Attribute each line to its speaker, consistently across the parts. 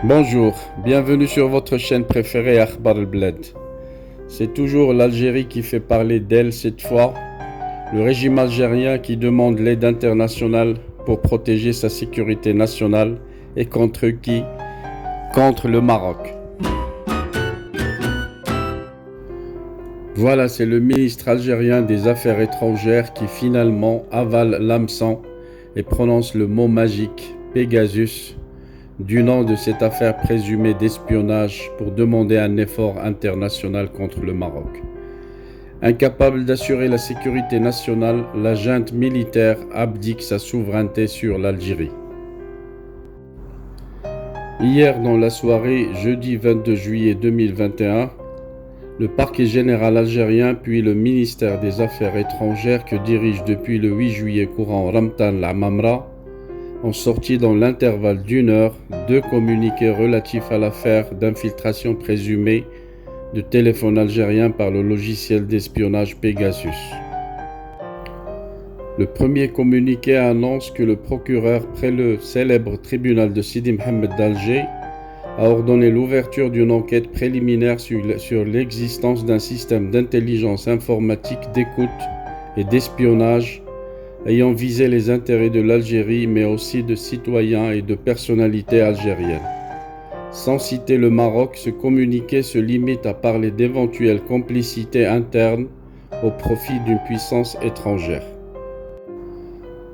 Speaker 1: Bonjour, bienvenue sur votre chaîne préférée Akhbar al-Bled. C'est toujours l'Algérie qui fait parler d'elle cette fois, le régime algérien qui demande l'aide internationale pour protéger sa sécurité nationale et contre qui? Contre le Maroc. Voilà, c'est le ministre algérien des Affaires étrangères qui finalement avale l'hameçon et prononce le mot magique Pegasus du nom de cette affaire présumée d'espionnage pour demander un effort international contre le Maroc. Incapable d'assurer la sécurité nationale, la junte militaire abdique sa souveraineté sur l'Algérie. Hier dans la soirée, jeudi 22 juillet 2021, le parquet général algérien puis le ministère des Affaires étrangères que dirige depuis le 8 juillet courant Ramtan Lamamra ont sorti dans l'intervalle d'une heure 2 communiqués relatifs à l'affaire d'infiltration présumée de téléphones algériens par le logiciel d'espionnage Pegasus. Le premier communiqué annonce que le procureur près le célèbre tribunal de Sidi Mohamed d'Alger a ordonné l'ouverture d'une enquête préliminaire sur l'existence d'un système d'intelligence informatique d'écoute et d'espionnage ayant visé les intérêts de l'Algérie mais aussi de citoyens et de personnalités algériennes. Sans citer le Maroc, ce communiqué se limite à parler d'éventuelles complicités internes au profit d'une puissance étrangère.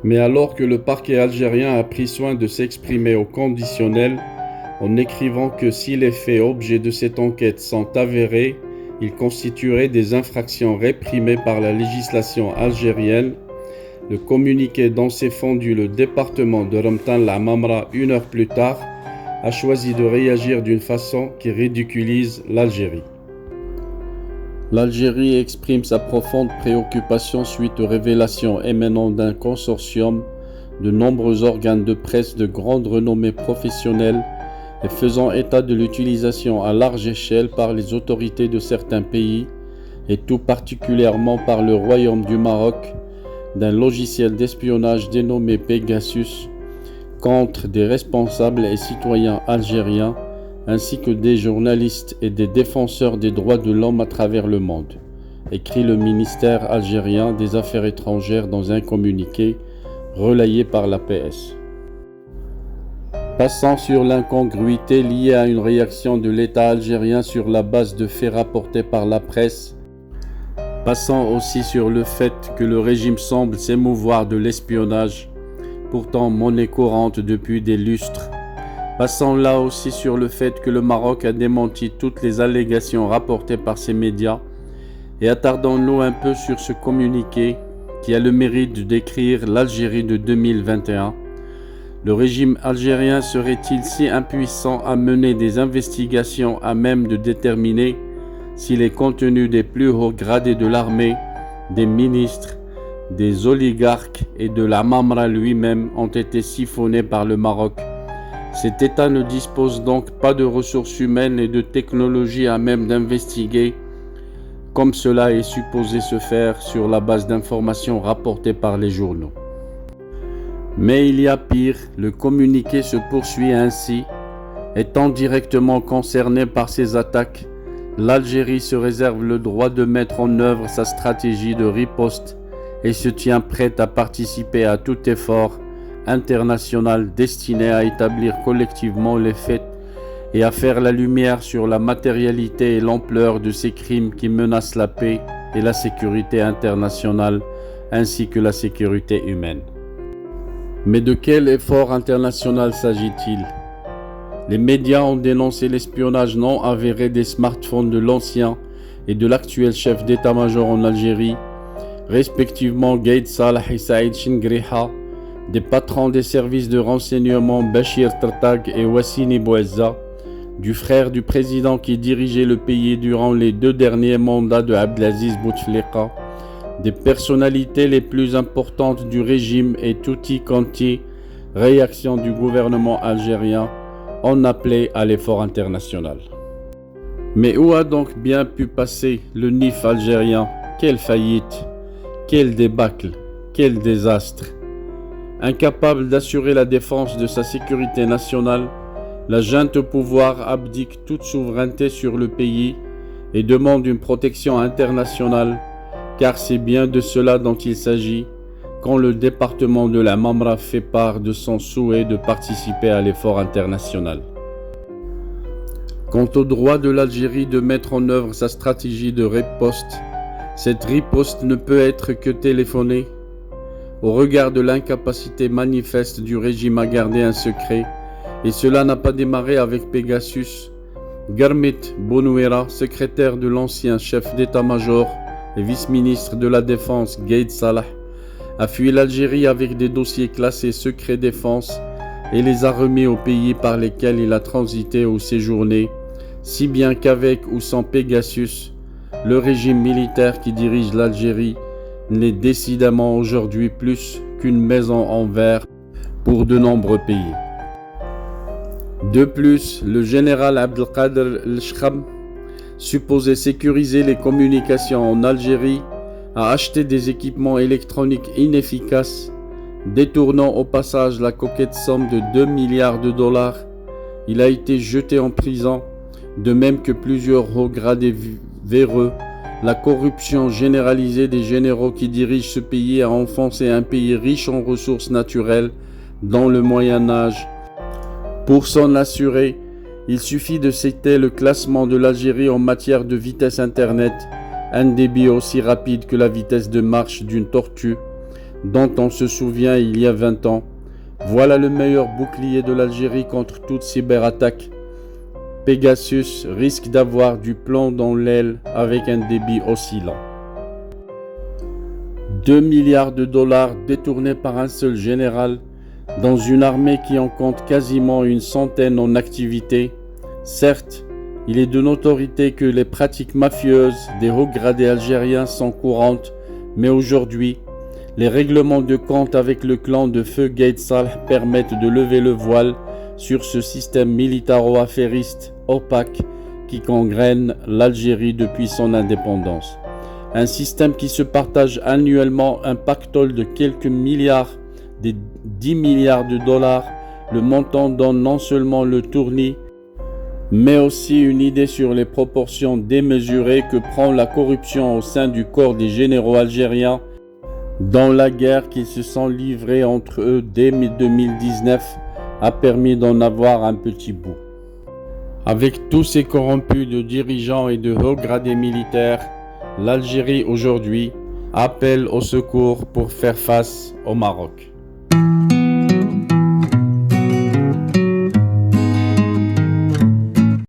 Speaker 1: Mais alors que le parquet algérien a pris soin de s'exprimer au conditionnel en écrivant que si les faits objets de cette enquête sont avérés, ils constitueraient des infractions réprimées par la législation algérienne, le communiqué dont s'est fendu le département de Ramtan Lamamra une heure plus tard a choisi de réagir d'une façon qui ridiculise l'Algérie. L'Algérie exprime sa profonde préoccupation suite aux révélations émanant d'un consortium de nombreux organes de presse de grande renommée professionnelle et faisant état de l'utilisation à large échelle par les autorités de certains pays et tout particulièrement par le Royaume du Maroc d'un logiciel d'espionnage dénommé Pegasus contre des responsables et citoyens algériens ainsi que des journalistes et des défenseurs des droits de l'homme à travers le monde, écrit le ministère algérien des Affaires étrangères dans un communiqué relayé par l'APS. Passant sur l'incongruité liée à une réaction de l'État algérien sur la base de faits rapportés par la presse, passant aussi sur le fait que le régime semble s'émouvoir de l'espionnage, pourtant monnaie courante depuis des lustres. Passant là aussi sur le fait que le Maroc a démenti toutes les allégations rapportées par ces médias, et attardons-nous un peu sur ce communiqué qui a le mérite de décrire l'Algérie de 2021. Le régime algérien serait-il si impuissant à mener des investigations à même de déterminer si les contenus des plus hauts gradés de l'armée, des ministres, des oligarques et de la Mamra lui-même ont été siphonnés par le Maroc? Cet État ne dispose donc pas de ressources humaines et de technologies à même d'investiguer, comme cela est supposé se faire sur la base d'informations rapportées par les journaux. Mais il y a pire, le communiqué se poursuit ainsi. Étant directement concerné par ces attaques, l'Algérie se réserve le droit de mettre en œuvre sa stratégie de riposte et se tient prête à participer à tout effort international destiné à établir collectivement les faits et à faire la lumière sur la matérialité et l'ampleur de ces crimes qui menacent la paix et la sécurité internationale ainsi que la sécurité humaine. Mais de quel effort international s'agit-il? Les médias ont dénoncé l'espionnage non avéré des smartphones de l'ancien et de l'actuel chef d'état-major en Algérie, respectivement Gaïd Salah et Saïd Chingriha, des patrons des services de renseignement Bachir Tertag et Wassini Bouezza, du frère du président qui dirigeait le pays durant les 2 derniers mandats de Abdelaziz Bouteflika, des personnalités les plus importantes du régime et tutti quanti réaction du gouvernement algérien ont appelé à l'effort international. Mais où a donc bien pu passer le NIF algérien? Quelle faillite, quel débâcle, quel désastre! Incapable d'assurer la défense de sa sécurité nationale, La junte au pouvoir abdique toute souveraineté sur le pays et demande une protection internationale, car c'est bien de cela dont il s'agit quand le département de la Mamra fait part de son souhait de participer à l'effort international. Quant au droit de l'Algérie de mettre en œuvre sa stratégie de riposte, cette riposte ne peut être que téléphonée. Au regard de l'incapacité manifeste du régime à garder un secret, et cela n'a pas démarré avec Pegasus, Garmit Bonouera, secrétaire de l'ancien chef d'état-major et vice-ministre de la Défense Gaïd Salah, a fui l'Algérie avec des dossiers classés secret défense et les a remis aux pays par lesquels il a transité ou séjourné, si bien qu'avec ou sans Pegasus, le régime militaire qui dirige l'Algérie n'est décidément aujourd'hui plus qu'une maison en verre pour de nombreux pays. De plus, le général Abdelkader El-Shkham, supposé sécuriser les communications en Algérie, a acheté des équipements électroniques inefficaces, détournant au passage la coquette somme de 2 milliards de dollars. Il a été jeté en prison, de même que plusieurs hauts gradés véreux. La corruption généralisée des généraux qui dirigent ce pays a enfoncé un pays riche en ressources naturelles dans le Moyen-Âge. Pour s'en assurer, il suffit de citer le classement de l'Algérie en matière de vitesse Internet, un débit aussi rapide que la vitesse de marche d'une tortue, dont on se souvient il y a 20 ans. Voilà le meilleur bouclier de l'Algérie contre toute cyberattaque. Pegasus risque d'avoir du plomb dans l'aile avec un débit aussi lent. 2 milliards de dollars détournés par un seul général dans une armée qui en compte quasiment une centaine en activité. Certes, il est de notoriété que les pratiques mafieuses des hauts gradés algériens sont courantes, mais aujourd'hui, les règlements de compte avec le clan de feu Gaïd Salah permettent de lever le voile sur ce système militaro-affairiste opaque qui gangrène l'Algérie depuis son indépendance. Un système qui se partage annuellement un pactole de quelques milliards, des 10 milliards de dollars. Le montant donne non seulement le tournis, mais aussi une idée sur les proportions démesurées que prend la corruption au sein du corps des généraux algériens dans la guerre qu'ils se sont livrés entre eux dès 2019 a permis d'en avoir un petit bout. Avec tous ces corrompus de dirigeants et de hauts gradés militaires, l'Algérie aujourd'hui appelle au secours pour faire face au Maroc.